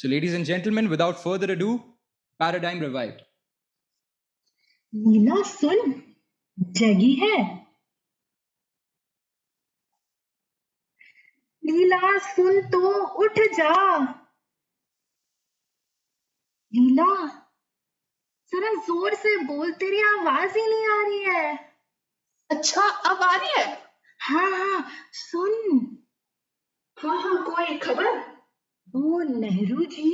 So, ladies and gentlemen, without further ado, Paradigm Revived. नीला सुन, जगी है। नीला सुन तो उठ जा। नीला जरा जोर से बोल, तेरी आवाज ही नहीं आ रही है। अच्छा, अब आ रही है? हाँ, सुन। हाँ, कोई खबर? वो नेहरू जी,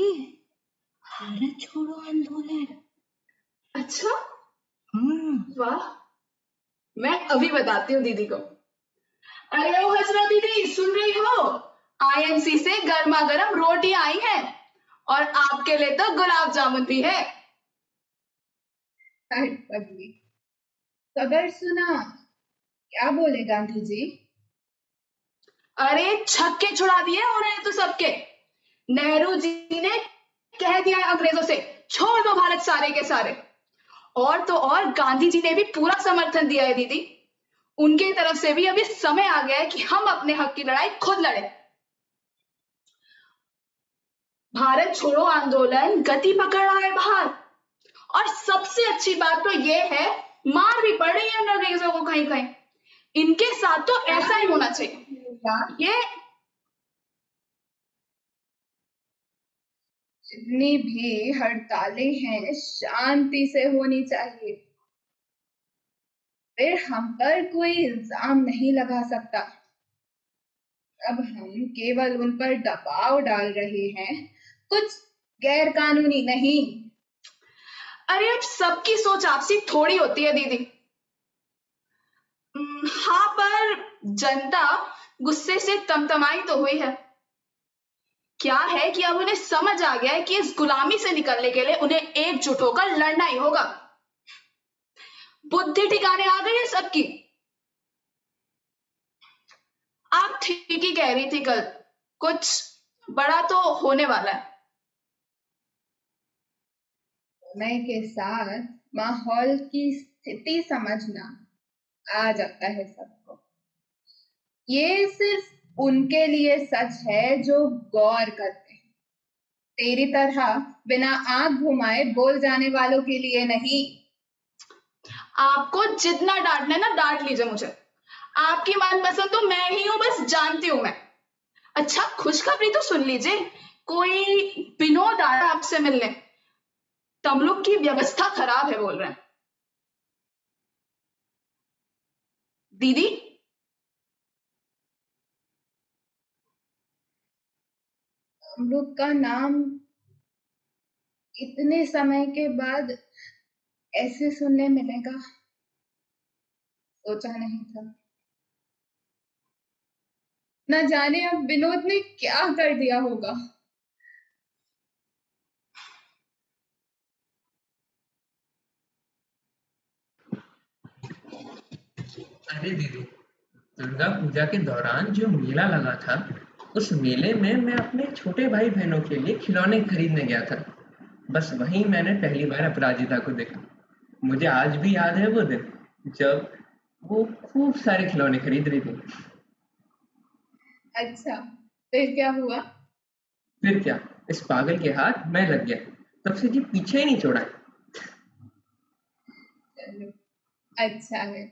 भारत छोड़ो आंदोलन। अच्छा, वाह, मैं अभी बताती हूँ दीदी को। अरे ओ हजरा दीदी, सुन रही हो? आईएमसी से गर्मा गर्म रोटी आई है और आपके लिए तो गुलाब जामुन भी है। पगली, खबर सुना? क्या बोले गांधी जी? अरे छक्के छुड़ा दिए उन्होंने तो सबके। नेहरू जी ने कह दिया है अंग्रेजों से, छोड़ दो भारत सारे के सारे। और तो और गांधी जी ने भी पूरा समर्थन दिया है दीदी। उनके तरफ से भी अभी समय आ गया है कि हम अपने हक की लड़ाई खुद लड़े। भारत छोड़ो आंदोलन गति पकड़ रहा है बाहर, और सबसे अच्छी बात तो ये है, मार भी पड़ रही है अंग्रेजों को कहीं कहीं। इनके साथ तो ऐसा ही होना चाहिए। ये जितनी भी हड़तालें हैं शांति से होनी चाहिए, फिर हम पर कोई इल्जाम नहीं लगा सकता। अब हम केवल उन पर दबाव डाल रहे हैं, कुछ गैर कानूनी नहीं। अरे अब सबकी सोच आपसी थोड़ी होती है दीदी। हाँ, पर जनता गुस्से से तमतमाई तो हुई है। क्या है कि अब उन्हें समझ आ गया है कि इस गुलामी से निकलने के लिए उन्हें एकजुट होकर लड़ना ही होगा। बुद्धि ठिकाने आ गई है सबकी। आप ठीक ही कह रही थी कल, कुछ बड़ा तो होने वाला है। समय के साथ माहौल की स्थिति समझना आ जाता है सबको। ये सिर्फ उनके लिए सच है जो गौर करते हैं, तेरी तरह बिना आंख घुमाए बोल जाने वालों के लिए नहीं। आपको जितना डांटना है ना डांट लीजिए मुझे। आपकी मनपसंद तो मैं ही हूं, बस जानती हूं मैं। अच्छा, खुशखबरी तो सुन लीजिए, कोई विनोद आ रहा आपसे मिलने। तमलुक की व्यवस्था खराब है बोल रहे हैं। दीदी, तमलुक का नाम इतने समय के बाद ऐसे सुनने मिलेगा, सोचा नहीं था। न जाने अब विनोद ने क्या कर दिया होगा। अरे दीदी, दुर्गा पूजा के दौरान जो मेला लगा था, उस मेले में मैं अपने छोटे भाई बहनों के लिए खिलौने खरीदने गया था। बस वहीं मैंने पहली बार अपराजिता को देखा। मुझे आज भी याद है वो दिन जब वो खूब सारे खिलौने खरीद रही थी। अच्छा, फिर क्या हुआ? फिर क्या, इस पागल के हाथ मैं लग गया। तब से जी पीछे ही नहीं छोड़ा। चलो, अच्छा है,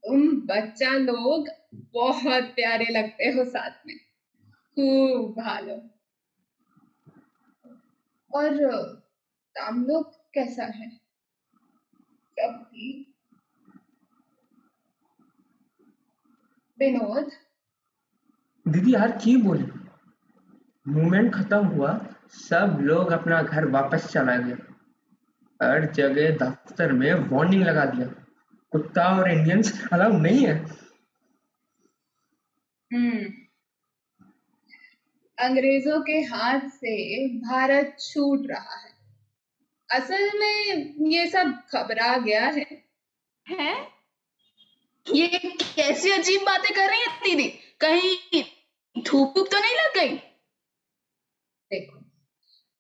तुम बच्चा लोग बहुत प्यारे लगते हो साथ में, खूब भालो। और तमलुक कैसा है? सब ठीक? विनोद, दीदी यार की बोली, मूवमेंट खत्म हुआ, सब लोग अपना घर वापस चला गया। हर जगह दफ्तर में वार्निंग लगा दिया, कुत्ता और इंडियंस अलाउ नहीं है। अंग्रेजों के हाथ से भारत छूट रहा है। असल में ये सब घबरा गया है। हैं? ये कैसी अजीब बातें कर रही है दीदी? कहीं धूप तो नहीं लग गई? देखो,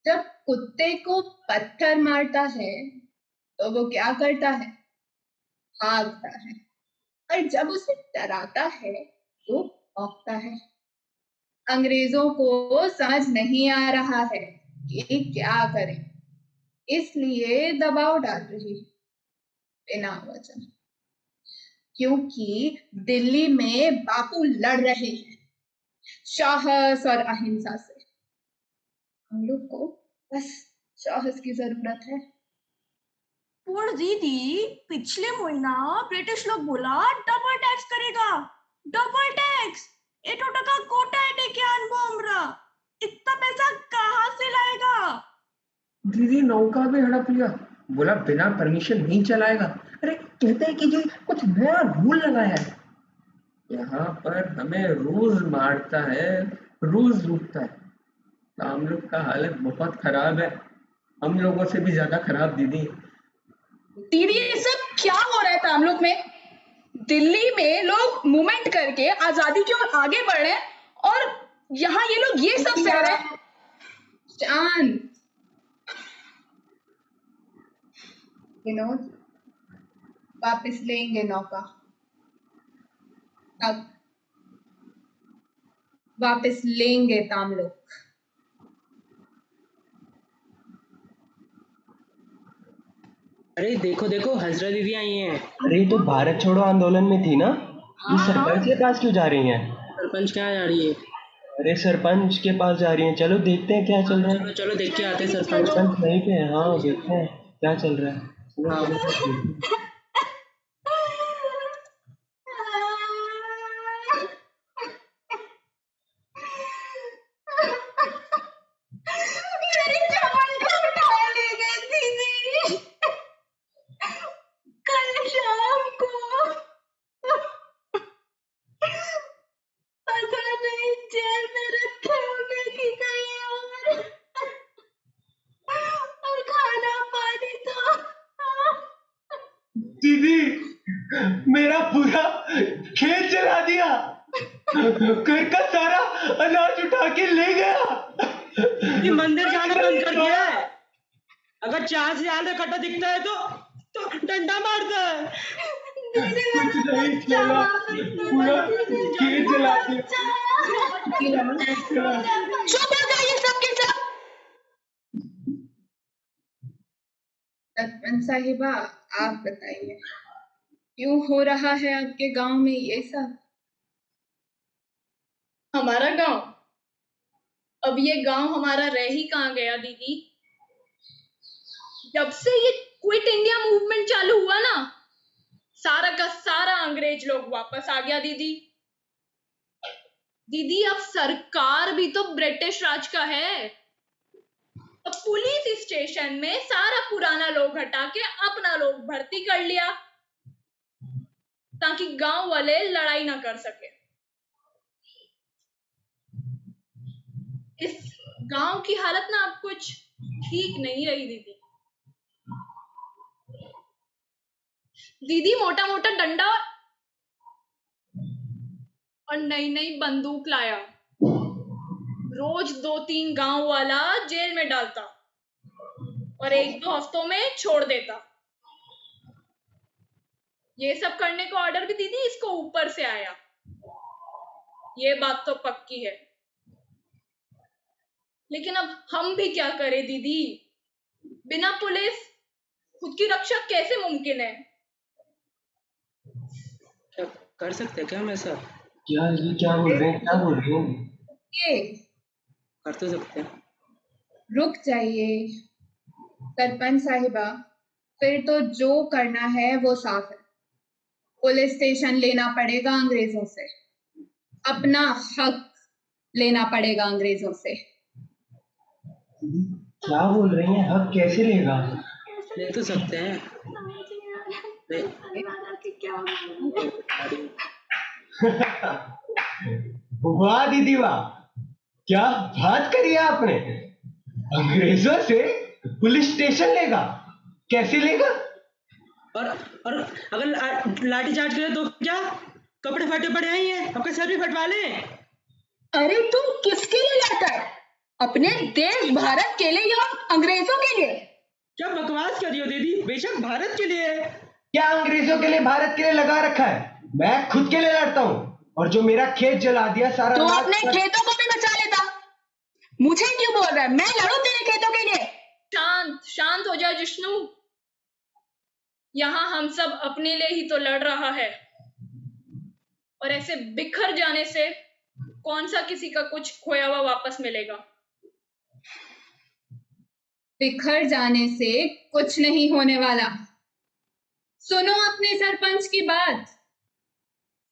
जब कुत्ते को पत्थर मारता है तो वो क्या करता है? भागता है। और जब उसे डराता है तो भौंकता है। अंग्रेजों को समझ नहीं आ रहा है कि क्या करें, इसलिए दबाव डाल रही है बिना वजह, क्योंकि दिल्ली में बापू लड़ रहे हैं साहस और अहिंसा से। हम लोग को बस साहस की जरूरत है। पण दीदी, पिछले महीना ब्रिटिश लोग बोला डबल टैक्स करेगा, डबल टैक्स। ये तो टका कोटा है क्या अनुभव हमरा, इतना पैसा कहाँ से लाएगा? दीदी नौका भी हड़प लिया, बोला बिना परमिशन नहीं चलाएगा। अरे कहते हैं कि जी कुछ नया रूल लगाया है। यहाँ पर हमें रोज मारता है, रोज लूटता है। तो हम लोग का हालत बहुत खराब है, हम लोगों से भी ज्यादा खराब दीदी। दीदी ये सब क्या हो रहा है तामलुक में? दिल्ली में लोग मूवमेंट करके आजादी की ओर आगे बढ़ रहे हैं और यहाँ ये लोग ये सब सह रहे हैं। शांत। विनोद, वापस लेंगे नौका, अब वापस लेंगे तामलुक। अरे देखो देखो, हजरा दीदी आई हैं। अरे ये तो भारत छोड़ो आंदोलन में थी ना, ये सरपंच के पास क्यों जा रही हैं? सरपंच क्या जा रही है? अरे सरपंच के पास जा रही हैं, चलो देखते हैं क्या चल रहा है। चलो चलो देख के आते हैं सरपंच। सरपंच नहीं पे है, हाँ देखते हैं क्या चल रहा है। मेरी चमन को उठा ले गए दीदी। कल शाम को पता नहीं जेल में रखे होंगे कि कहीं और खाना पानी तो। दीदी मेरा पूरा खेत जला दिया, घर का सारा अनाज उठा के ले गया। ये मंदिर जाना बंद कर दिया है। अगर 4 से ज्यादा कट्टा दिखता है तो डंडा मारता है। कुछ नहीं चला, पूरा खेत जला दिया। चुप हो जाइए सबके सब। सरपंच साहिबा, आप बताइए क्यों हो रहा है आपके गांव में ये सब? हमारा गांव, अब ये गांव हमारा रह ही कहाँ गया दीदी। जब से ये क्विट इंडिया मूवमेंट चालू हुआ ना, सारा का सारा अंग्रेज लोग वापस आ गया दीदी। दीदी अब सरकार भी तो ब्रिटिश राज का है। अब पुलिस स्टेशन में सारा पुराना लोग हटा के अपना लोग भर्ती कर लिया ताकि गांव वाले लड़ाई ना कर सके। इस गांव की हालत ना अब कुछ ठीक नहीं रही दीदी। दीदी मोटा मोटा डंडा और नई नई बंदूक लाया, रोज 2-3 गांव वाला जेल में डालता और 1-2 हफ्तों में छोड़ देता। ये सब करने का ऑर्डर भी दीदी इसको ऊपर से आया, ये बात तो पक्की है। लेकिन अब हम भी क्या करें दीदी, बिना पुलिस खुद की रक्षा कैसे मुमकिन है? क्या कर सकते हैं क्या हम ऐसा? क्या ये क्या बोल रहे हैं, क्या बोल रहे हैं? ये कर तो सकते हैं। रुक जाइए सरपंच साहिबा, फिर तो जो करना है वो साफ है। पुलिस स्टेशन लेना पड़ेगा अंग्रेजों से, अपना हक लेना पड़ेगा अंग्रेजों से। क्या बोल रही हैं, हक कैसे लेगा? ले तो सकते हैं। वाह दीदी वाह, क्या बात करी है आपने। अंग्रेजों से पुलिस स्टेशन लेगा, कैसे लेगा? और अगर लाठी चार्ज करे तो क्या? कपड़े फटे पड़े हैं, ये आपका सर भी फटवा ले। अरे तुम किसके लिए लड़ता है? अपने देश भारत के लिए या अंग्रेजों के लिए? क्या बकवास कर रही हो दीदी, बेशक भारत के लिए। क्या अंग्रेजों के लिए भारत के लिए लगा रखा है? मैं खुद के लिए लड़ता हूँ, और जो मेरा खेत जला दिया सारा तो अनाज अपने खेतों को भी बचा लेता। मुझे क्यों बोल रहा है? मैं लड़ूं तेरे खेतों के लिए? शांत शांत हो जा जिष्णु। यहाँ हम सब अपने लिए ही तो लड़ रहा है, और ऐसे बिखर जाने से कौन सा किसी का कुछ खोया हुआ वापस मिलेगा? बिखर जाने से कुछ नहीं होने वाला। सुनो अपने सरपंच की बात,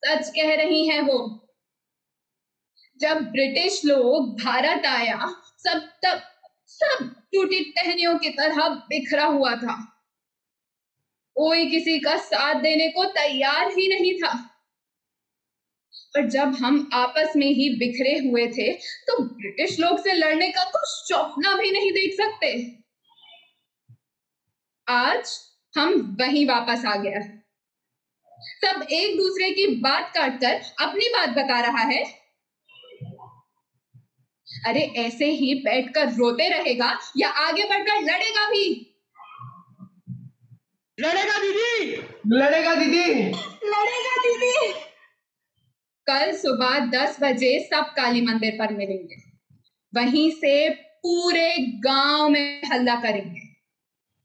सच कह रही है वो। जब ब्रिटिश लोग भारत आया, सब टूटी टहनियों की तरह बिखरा हुआ था। कोई किसी का साथ देने को तैयार ही नहीं था। और जब हम आपस में ही बिखरे हुए थे, तो ब्रिटिश लोग से लड़ने का तो सपना भी नहीं देख सकते। आज हम वहीं वापस आ गया। सब एक दूसरे की बात काटकर अपनी बात बता रहा है। अरे ऐसे ही बैठकर रोते रहेगा या आगे बढ़कर लड़ेगा भी? लड़ेगा दीदी, लड़ेगा दीदी, लड़ेगा दीदी। कल सुबह 10 बजे सब काली मंदिर पर मिलेंगे। वहीं से पूरे गांव में हल्ला करेंगे।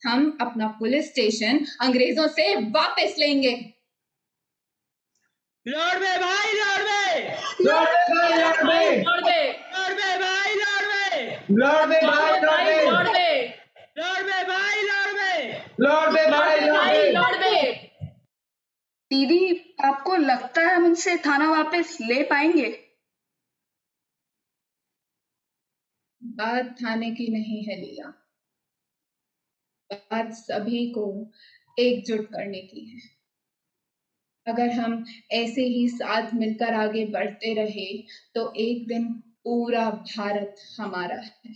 हम अपना पुलिस स्टेशन अंग्रेजों से वापस लेंगे। लौट बे भाई, लौट बे, लौट बे, लौट बे, लड़ दे, लौट बे भाई, लौट बे, लौट बे भाई, लौट बे, लड़ दे, लौट बे भाई, लौट बे, लौट बे भाई, लौट बे। लड़ दे। दीदी, आपको लगता है हम इनसे थाना वापस ले पाएंगे? बात थाने की नहीं है लीला, बात सभी को एकजुट करने की है। अगर हम ऐसे ही साथ मिलकर आगे बढ़ते रहे तो एक दिन पूरा भारत हमारा है।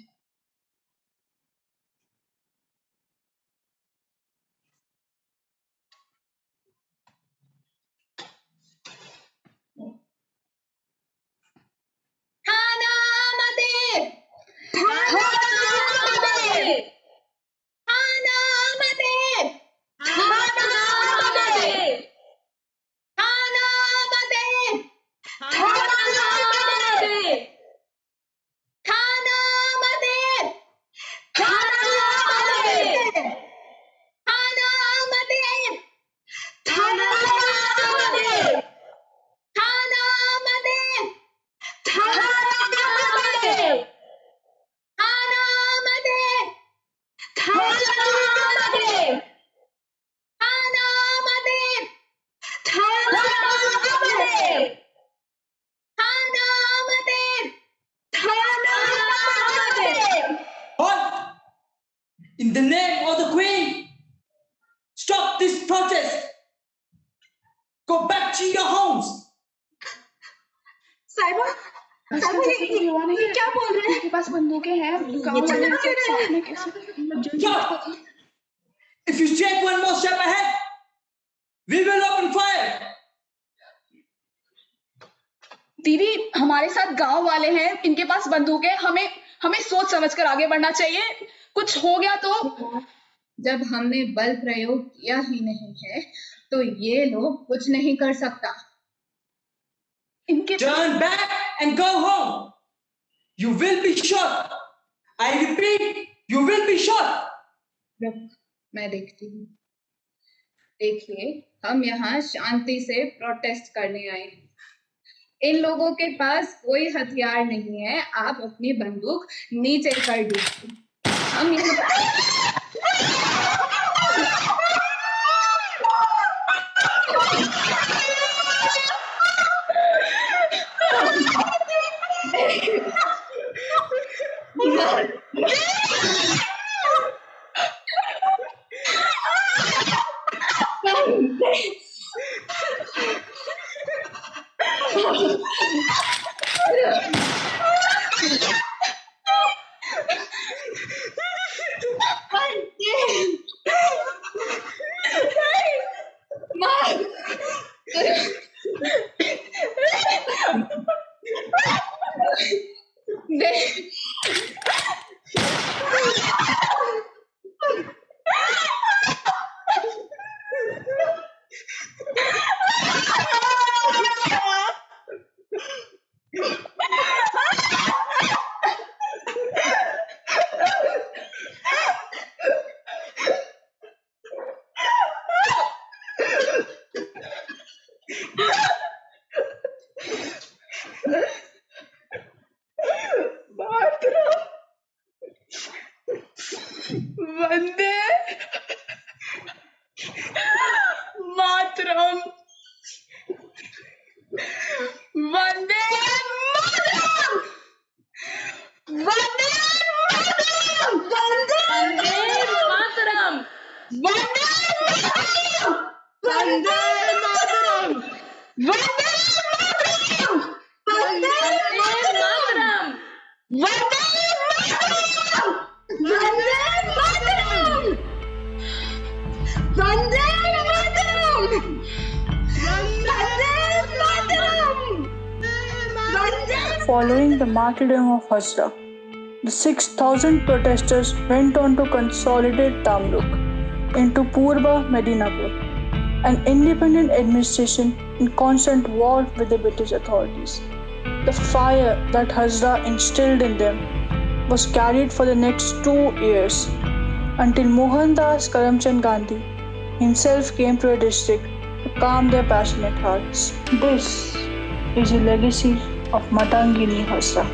थाना मंदिर, थाना मंदिर, थाना मंदिर, थाना मंदिर, थाना मंदिर, थाना मंदिर, थाना मंदिर, थाना मंदिर, थाना मंदिर, थाना मंदिर, थाना मंदिर, थाना मंदिर, थाना मंदिर, थाना मंदिर, थाना मंदिर, थाना मंदिर, थाना मंदिर, थाना मंदिर। Halt! In the name of the Queen, stop this protest. Go back to your homes. साहिबा, ये क्या बोल रहे हैं? उनके पास बंदूकें हैं, गाँव वाले के सामने कैसे? Shut! If you take one more step ahead, we will open fire. दीदी, हमारे साथ गांव वाले हैं, इनके पास बंदूक है। हमें सोच समझकर आगे बढ़ना चाहिए। कुछ हो गया तो? जब हमने बल प्रयोग किया ही नहीं है तो ये लोग कुछ नहीं कर सकता। इनके Turn back and go home. You will be shot. I repeat, you will be shot. रुक, मैं देखती हूँ। देखिए, हम यहाँ शांति से प्रोटेस्ट करने आए हैं। इन लोगों के पास कोई हथियार नहीं है। आप अपनी बंदूक नीचे कर दीजिए। हम मातरम, Vande Mataram, Vande Mataram, Vande Mataram, Vande Mataram, Vande Mataram, Vande Mataram, Vande Mataram, Vande Mataram, Following the martyrdom of Hazra, the 6,000 protesters went on to consolidate Tamluk into Purba Medinapur, an independent administration in constant war with the British authorities. The fire that Hazra instilled in them was carried for the next 2 years until Mohandas Karamchand Gandhi himself came to the district to calm their passionate hearts. This is a legacy of Matangini Hazra.